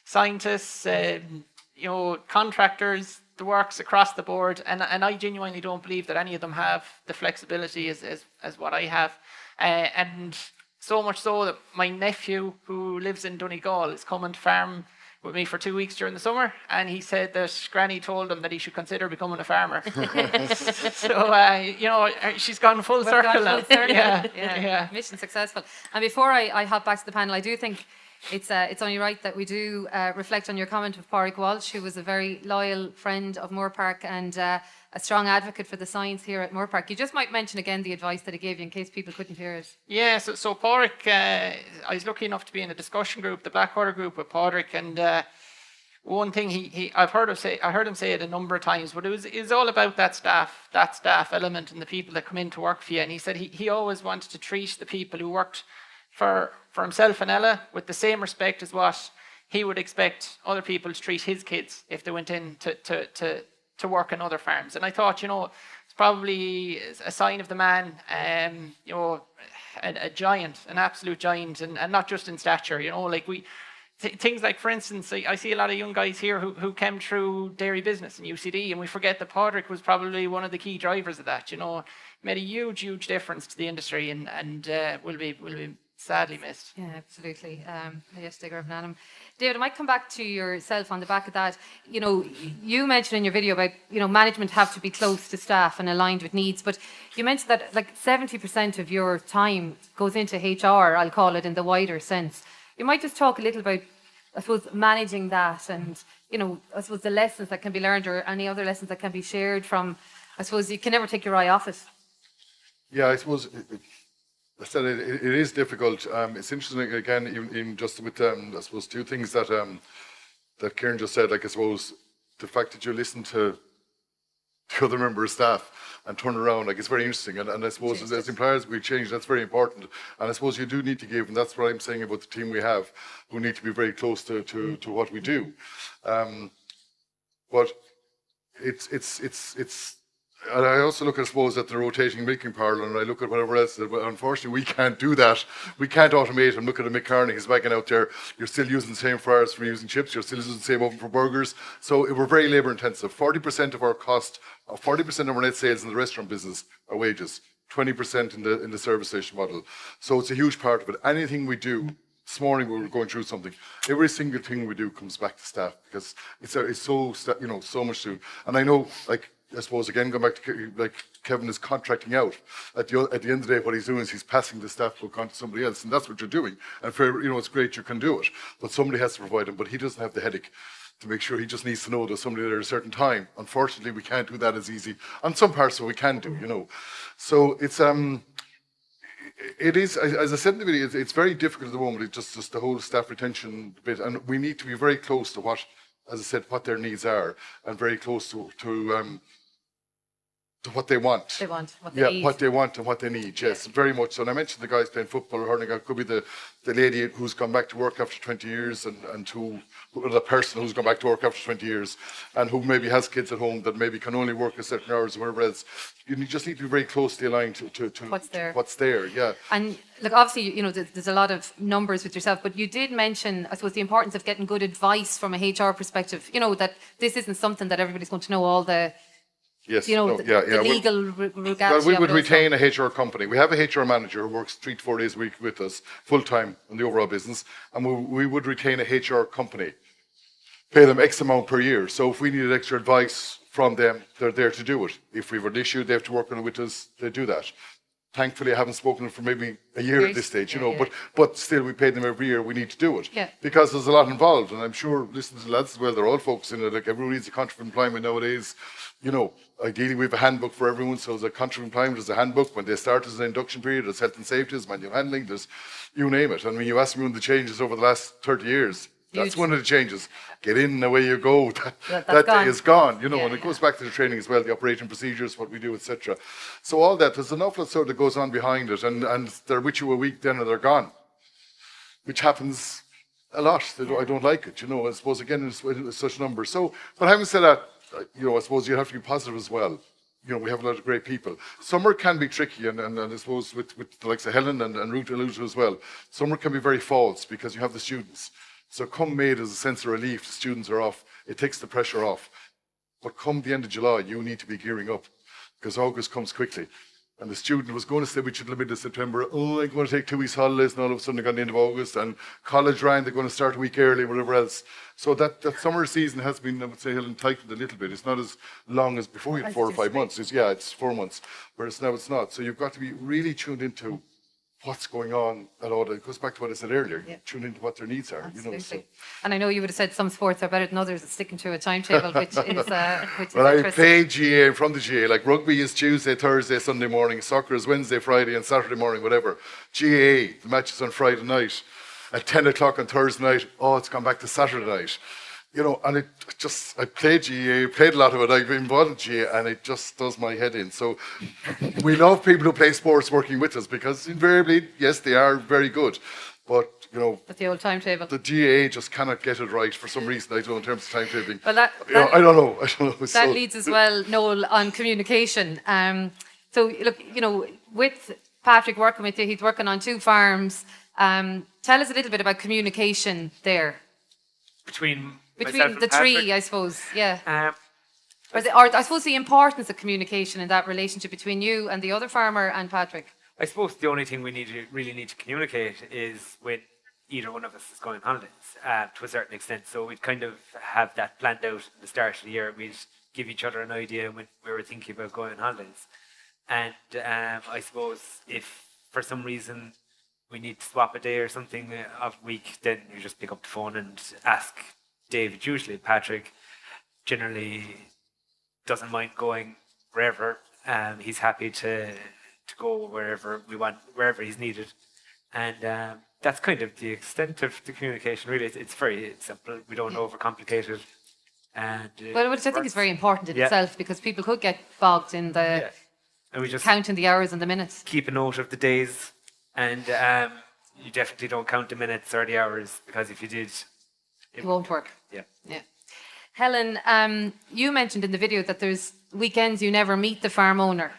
scientists, you know, contractors, the works across the board, and I genuinely don't believe that any of them have the flexibility as what I have, and so much so that my nephew, who lives in Donegal, is coming to farm with me for 2 weeks during the summer, and he said that Granny told him that he should consider becoming a farmer. So you know, she's gone full circle now. Yeah. Mission successful. And before I hop back to the panel, I do think it's only right that we do reflect on your comment of Pádraig Walsh, who was a very loyal friend of Moorepark and a strong advocate for the science here at Moorepark. You just might mention again the advice that he gave you in case people couldn't hear it. Yeah, so Pádraig, I was lucky enough to be in a discussion group, the Blackwater group with Pádraig, and one thing I heard him say it a number of times, but it was all about that staff element and the people that come in to work for you. And he said he always wanted to treat the people who worked for himself and Ella with the same respect as what he would expect other people to treat his kids if they went in to work in other farms. And I thought, you know, it's probably a sign of the man, you know, a giant, an absolute giant, and not just in stature, you know, like things like, for instance, I see a lot of young guys here who came through dairy business and UCD, and we forget that Pádraig was probably one of the key drivers of that, you know, made a huge difference to the industry, and will be sadly missed. Yeah, absolutely. Yes, Digger of Nanham. David, I might come back to yourself on the back of that. You know, you mentioned in your video about, you know, management have to be close to staff and aligned with needs, but you mentioned that like 70% of your time goes into HR, I'll call it in the wider sense. You might just talk a little about, I suppose, managing that and, you know, I suppose the lessons that can be learned or any other lessons that can be shared from, I suppose you can never take your eye off it. Yeah, I suppose I said it is difficult. It's interesting again, even just with I suppose two things that that Kieran just said. Like I suppose the fact that you listen to the other member of staff and turn around, like it's very interesting. And I suppose as employers we change. That's very important. And I suppose you do need to give, and that's what I'm saying about the team we have, who need to be very close to what we do. But it's. And I also look, I suppose, at the rotating milking parlour, and I look at whatever else. Unfortunately, we can't do that. We can't automate. And look at a Mick Carney, he's bagging out there. You're still using the same fryers for using chips. You're still using the same oven for burgers. So we're very labour intensive. 40% of our cost, 40% of our net sales in the restaurant business are wages. 20% in the service station model. So it's a huge part of it. Anything we do. This morning we were going through something. Every single thing we do comes back to staff because it's so, you know, so much to. And I know, like, I suppose again going back to like Kevin is contracting out. At the end of the day, what he's doing is he's passing the staff book on to somebody else, and that's what you're doing. And for, you know, it's great you can do it, but somebody has to provide him. But he doesn't have the headache to make sure. He just needs to know there's somebody there at a certain time. Unfortunately, we can't do that as easy. On some parts, of it we can do, you know. So it's it is, as I said in the video, it's very difficult at the moment. It's just the whole staff retention bit, and we need to be very close to what, as I said, what their needs are, and very close to what they want. What they need. What they want and what they need, yes, very much so. And I mentioned the guys playing football or hurling. It could be the lady who's gone back to work after 20 years and the person who's gone back to work after 20 years and who maybe has kids at home that maybe can only work a certain hours or whatever else. You just need to be very closely aligned to what's there, yeah. And look, obviously, you know, there's a lot of numbers with yourself, but you did mention, I suppose, the importance of getting good advice from a HR perspective. You know, that this isn't something that everybody's going to know all the... Yes, you know, the legal well, we would retain a HR company. We have a HR manager who works 3 to 4 days a week with us, full time in the overall business, and we would retain a HR company, pay them X amount per year. So if we needed extra advice from them, they're there to do it. If we have an issue, they have to work on it with us, they do that. Thankfully, I haven't spoken for maybe a year at this stage, you know, but still we pay them every year, we need to do it. Yeah. Because there's a lot involved, and I'm sure, listen to the lads as well, they're all focusing on it, like everyone needs a contract of employment nowadays. You know, ideally we have a handbook for everyone, so there's a contract of employment, there's a handbook. When they start, there's an induction period, there's health and safety, there's manual handling, there's, you name it. And when you ask me when the changes over the last 30 years, That's one of the changes. Get in and away you go. That gone. day is gone, and Yeah. it goes back to the training as well, the operating procedures, what we do, etc. So all that, there's an awful lot sort that goes on behind it, and they're with you a week, then they're gone, which happens a lot. I don't like it, I suppose, again, in such numbers. So, but having said that, I suppose you have to be positive as well. We have a lot of great people. Summer can be tricky, and I suppose with the likes of Helen and Ruth alluded to as well, summer can be very false because you have the students. So come May, there's a sense of relief, the students are off, it takes the pressure off. But come the end of July, you need to be gearing up because August comes quickly. And the student was going to stay with you till the middle of September. Oh, I'm going to take 2 weeks holidays, and all of a sudden they got the end of August, and college ran, they're going to start a week early, whatever else. So that summer season has been, I would say, tightened a little bit. It's not as long as before. You had 4 or 5 months. It's 4 months, whereas now it's not. So you've got to be really tuned into what's going on and all that. It goes back to what I said earlier. Yeah. Tune into what their needs are. Absolutely. And I know you would have said some sports are better than others at sticking to a timetable, which is Well, I interesting. play GA from the GA. Like rugby is Tuesday, Thursday, Sunday morning. Soccer is Wednesday, Friday, and Saturday morning, whatever. GA, the match is on Friday night. At 10 o'clock on Thursday night, it's gone back to Saturday night. And I played GA, played a lot of it. I've been involved in GA, and it just does my head in. So we love people who play sports working with us because invariably, yes, they are very good. But, But the old timetable. the GA just cannot get it right for some reason. I don't know in terms of timetabling. Well, I don't know. that leads as well, Noel, on communication. So, look, with Patrick working with you, he's working on 2 farms. Tell us a little bit about communication there. Between Between the Patrick. 3, I suppose, yeah. Um, Or I suppose the importance of communication in that relationship between you and the other farmer and Patrick. I suppose the only thing we really need to communicate is when either one of us is going on holidays to a certain extent. So we'd kind of have that planned out at the start of the year. We'd give each other an idea when we were thinking about going on holidays. And I suppose if for some reason we need to swap a day or something of week, then you just pick up the phone and ask David. Usually Patrick generally doesn't mind going wherever. He's happy to go wherever we want, wherever he's needed. And that's kind of the extent of the communication. Really, it's very simple. We don't overcomplicate it. And Which I think is very important in itself, because people could get bogged in the and we just counting the hours and the minutes. keep a note of the days, and you definitely don't count the minutes or the hours, because if you did, It won't work. yeah. Yeah. Helen, you mentioned in the video that there's weekends you never meet the farm owner.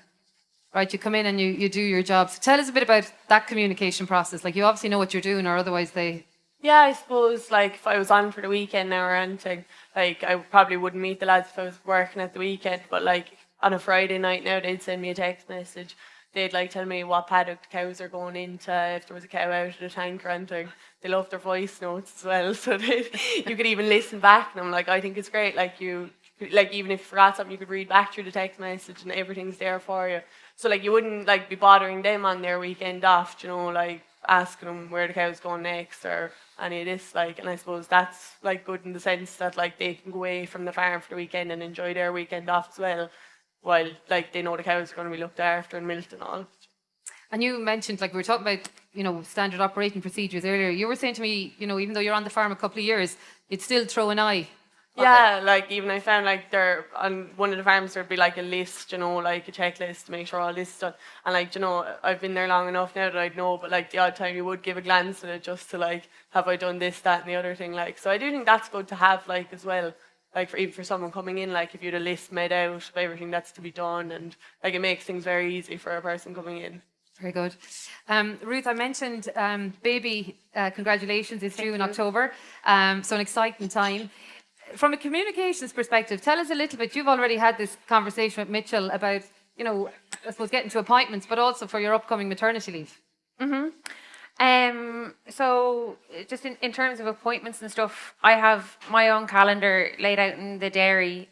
Right, you come in and you do your job. So tell us a bit about that communication process. Like, you obviously know what you're doing, or otherwise they... Yeah, I suppose, like, if I was on for the weekend now or anything, like, I probably wouldn't meet the lads if I was working at the weekend, but, like, on a Friday night now, they'd send me a text message. They'd, like, tell me what paddock the cows are going into, if there was a cow out of the tank or anything. They love their voice notes as well, so you could even listen back, and I'm like, I think it's great, even if you forgot something, you could read back through the text message and everything's there for you. So, like, you wouldn't, like, be bothering them on their weekend off, like, asking them where the cow's going next or any of this, like, and I suppose that's, like, good in the sense that, like, they can go away from the farm for the weekend and enjoy their weekend off as well, while, like, they know the cows are going to be looked after and milked and all. And you mentioned, like, we were talking about, standard operating procedures earlier. You were saying to me, even though you're on the farm a couple of years, you'd still throw an eye. Yeah, like, even I found, like, there on one of the farms there'd be, like, a list, like a checklist to make sure all this is done. And, like, I've been there long enough now that I'd know, but, like, the odd time you would give a glance at it just to, like, have I done this, that, and the other thing, like. So I do think that's good to have, like, as well. Like, even for someone coming in, like, if you had a list made out of everything that's to be done, and, like, it makes things very easy for a person coming in. Very good. Ruth, I mentioned baby, congratulations, it's due in October. So an exciting time. From a communications perspective, tell us a little bit. You've already had this conversation with Mitchell about, I suppose, getting to appointments, but also for your upcoming maternity leave. So just in terms of appointments and stuff, I have my own calendar laid out in the dairy,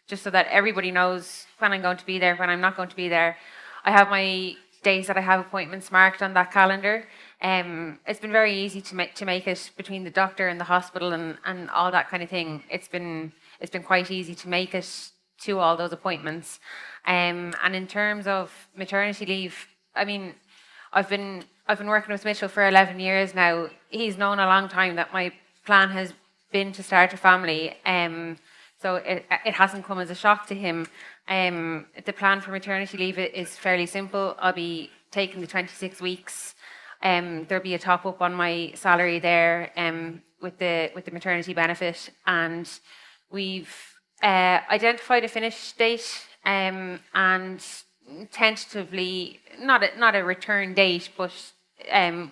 just so that everybody knows when I'm going to be there, when I'm not going to be there. I have my days that I have appointments marked on that calendar. It's been very easy to make it between the doctor and the hospital and all that kind of thing. It's been quite easy to make it to all those appointments. And in terms of maternity leave, I mean, I've been working with Mitchell for 11 years now. He's known a long time that my plan has been to start a family. So it hasn't come as a shock to him. The plan for maternity leave is fairly simple. I'll be taking the 26 weeks. There'll be a top up on my salary there with the maternity benefit, and we've identified a finish date and tentatively not a return date, but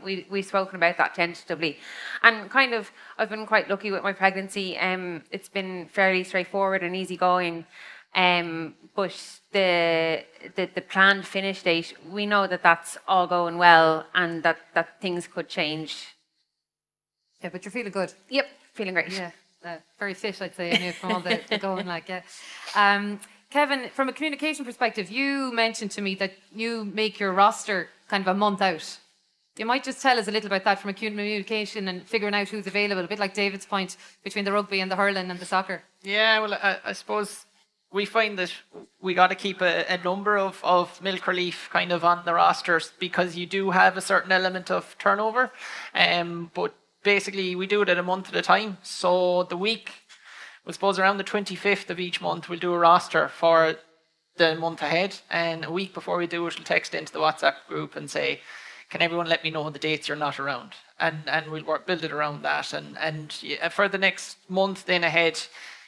we've spoken about that tentatively, and kind of I've been quite lucky with my pregnancy. It's been fairly straightforward and easygoing. But the planned finish date, we know that that's all going well, and that things could change. Yeah, but you're feeling good. Yep, feeling great. Yeah, very fit, I'd say, anyway, from all the going, like, yeah. Kevin, from a communication perspective, you mentioned to me that you make your roster kind of a month out. You might just tell us a little about that from a communication and figuring out who's available, a bit like David's point between the rugby and the hurling and the soccer. Yeah, well, I suppose we find that we got to keep a number of milk relief kind of on the rosters, because you do have a certain element of turnover. But basically we do it at a month at a time. So the week, I suppose around the 25th of each month, we'll do a roster for the month ahead. And a week before we do it, we'll text into the WhatsApp group and say, can everyone let me know the dates you're not around? And we'll build it around that. And for the next month then ahead,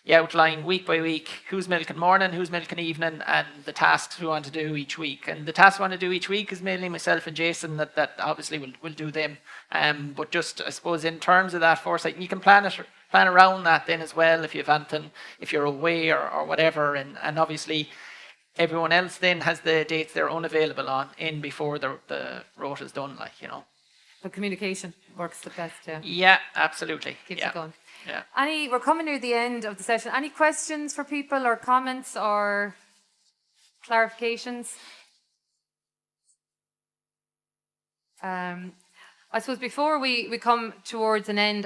you outline week by week who's milking morning, who's milking evening, and the tasks we want to do each week. And the tasks we want to do each week is mainly myself and Jason that obviously will do them. But just, I suppose, in terms of that foresight, and you can plan around that then as well if you've anything, if you're away or whatever. And obviously everyone else then has the dates they're unavailable on in before the rota's done, like, you know. But communication works the best, yeah. Yeah, absolutely. Keeps yeah. it going. Yeah. We're coming near the end of the session. Any questions for people, or comments, or clarifications? I suppose before we come towards an end,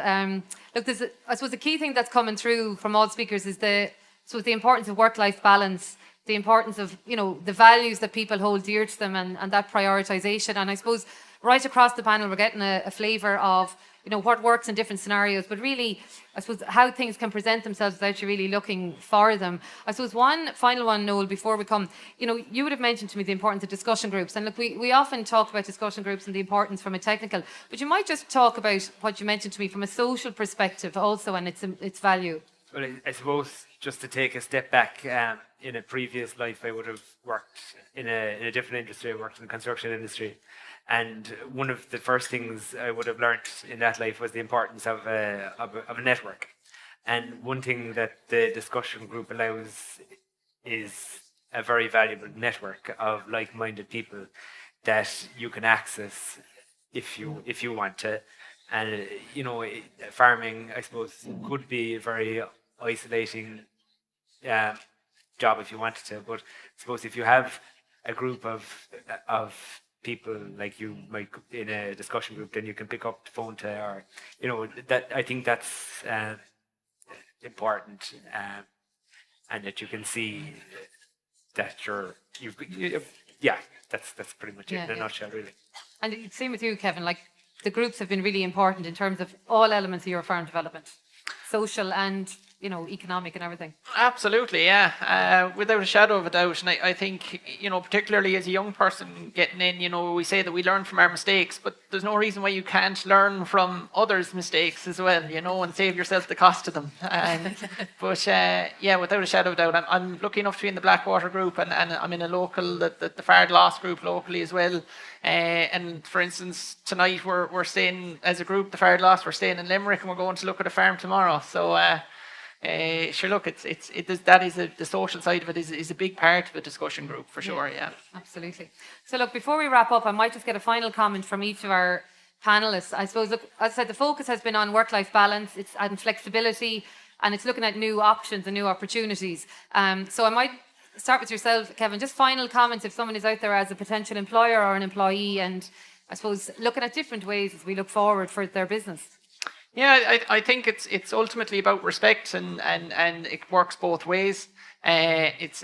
look, I suppose the key thing that's coming through from all speakers is the importance of work-life balance, the importance of, you know, the values that people hold dear to them, and that prioritisation. And I suppose right across the panel, we're getting a flavour of, you know, what works in different scenarios, but really, I suppose, how things can present themselves without you really looking for them. I suppose one final one, Noel, before we come, you know, you would have mentioned to me the importance of discussion groups. And look, we often talk about discussion groups and the importance from a technical, but you might just talk about what you mentioned to me from a social perspective also, and its value. Well, I suppose just to take a step back, in a previous life I would have worked in a different industry. I worked in the construction industry. And one of the first things I would have learnt in that life was the importance of a network. And one thing that the discussion group allows is a very valuable network of like-minded people that you can access if you want to. And you know, farming, I suppose, could be a very isolating job if you wanted to. But I suppose if you have a group of people like you might in a discussion group, then you can pick up the phone to, or, you know, that I think that's important, and that you can see that that's pretty much it in a nutshell, really. And same with you, Kevin, like the groups have been really important in terms of all elements of your farm development, social and, you know, economic and everything. Absolutely, yeah. Without a shadow of a doubt. And I think, you know, particularly as a young person getting in, you know, we say that we learn from our mistakes, but there's no reason why you can't learn from others' mistakes as well, you know, and save yourself the cost of them. But yeah, without a shadow of a doubt, I'm lucky enough to be in the Blackwater group, and I'm in a local, the Fardloss group locally as well. And for instance, tonight we're staying as a group, the Fardloss, we're staying in Limerick, and we're going to look at a farm tomorrow. So sure, look, the social side of it is a big part of a discussion group for sure. Yeah, absolutely. So look, before we wrap up, I might just get a final comment from each of our panelists. I suppose, look, as I said, the focus has been on work-life balance, it's on flexibility, and it's looking at new options and new opportunities. So I might start with yourself, Kevin. Just final comments if someone is out there as a potential employer or an employee, and I suppose looking at different ways as we look forward for their business. Yeah, I think it's ultimately about respect, and it works both ways. It's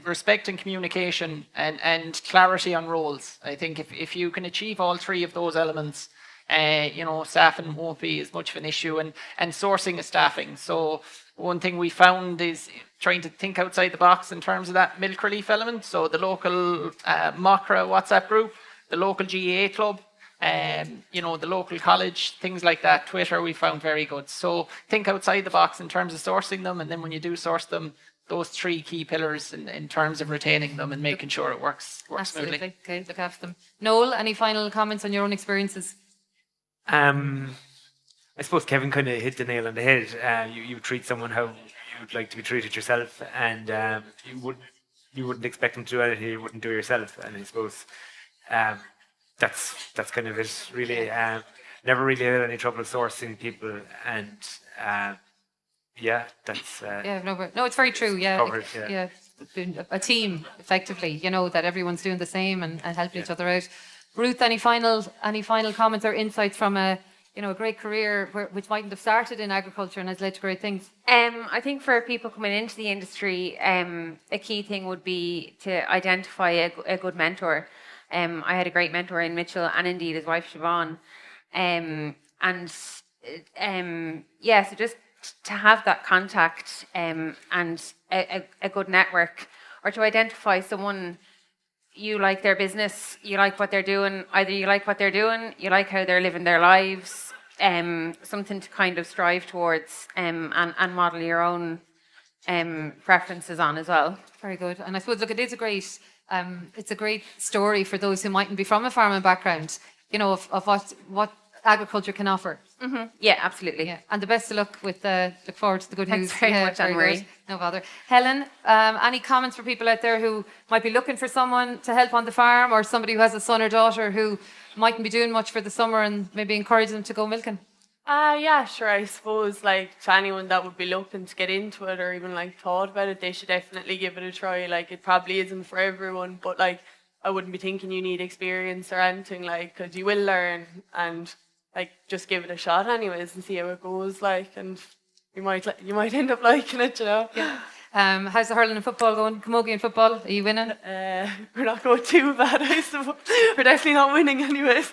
respect and communication and clarity on roles. I think if you can achieve all three of those elements, staffing won't be as much of an issue, and sourcing of staffing. So one thing we found is trying to think outside the box in terms of that milk relief element. So the local MOCRA WhatsApp group, the local GAA club, the local college, things like that. Twitter we found very good. So think outside the box in terms of sourcing them, and then when you do source them, those 3 key pillars in terms of retaining them and making sure it works Absolutely. smoothly. Okay, look after them. Noel, any final comments on your own experiences? I suppose Kevin kind of hit the nail on the head. You treat someone how you'd like to be treated yourself, and you wouldn't expect them to do anything you wouldn't do yourself. And I suppose that's kind of it. Really, never really had any trouble sourcing people, and that's no, it's very true. Yeah, covered, a team effectively. That everyone's doing the same and helping each other out. Ruth, any final comments or insights from a great career which mightn't have started in agriculture and has led to great things? I think for people coming into the industry, a key thing would be to identify a good mentor. I had a great mentor in Mitchell, and indeed his wife Siobhan. So just to have that contact and a good network, or to identify someone you like their business, you like what they're doing, either you like what they're doing, you like how they're living their lives, something to kind of strive towards and model your own preferences on as well. Very good. And I suppose, look, it is it's a great story for those who mightn't be from a farming background, of what agriculture can offer. Mm-hmm. Yeah, absolutely. Yeah. And the best of luck with look forward to the good news. Thanks very much, Anne-Marie. No bother. Helen, any comments for people out there who might be looking for someone to help on the farm, or somebody who has a son or daughter who mightn't be doing much for the summer, and maybe encourage them to go milking? Yeah, sure. I suppose to anyone that would be looking to get into it, or even thought about it, they should definitely give it a try. It probably isn't for everyone, but I wouldn't be thinking you need experience or anything, because you will learn, and just give it a shot anyways and see how it goes, and you might end up liking it, Yeah. How's the hurling and football going? Camogian football, are you winning? We're not going too bad, I suppose. We're definitely not winning anyways.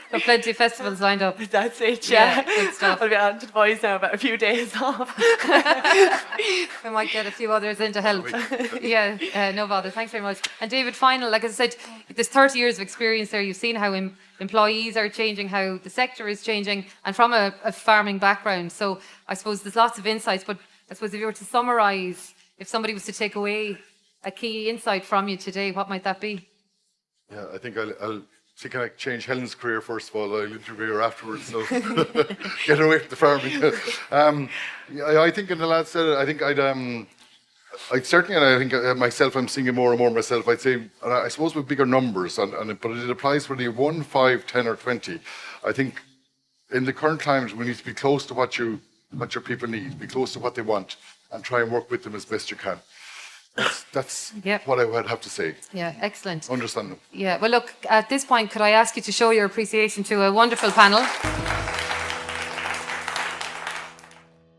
Got plenty of festivals lined up. That's it, yeah. Good stuff. I'll be on to the boys now about a few days off. We might get a few others in to help. No bother. Thanks very much. And David, final, like I said, there's 30 years of experience there. You've seen how employees are changing, how the sector is changing, and from a farming background. So I suppose there's lots of insights, but I suppose if you were to summarise, if somebody was to take away a key insight from you today, what might that be? Yeah, I think I'll see, can I change Helen's career first of all? I'll interview her afterwards, so get her away from the farming. I think, and the lad said it, I think I'd certainly, and I think myself, I'm seeing it more and more myself, I'd say, and I suppose with bigger numbers, but it applies whether you're 1, 5, 10 or 20. I think in the current climate, we need to be close to what your people need, be close to what they want, and try and work with them as best you can. That's what I would have to say. Yeah, excellent. Understand them. Yeah, well look, at this point, could I ask you to show your appreciation to a wonderful panel?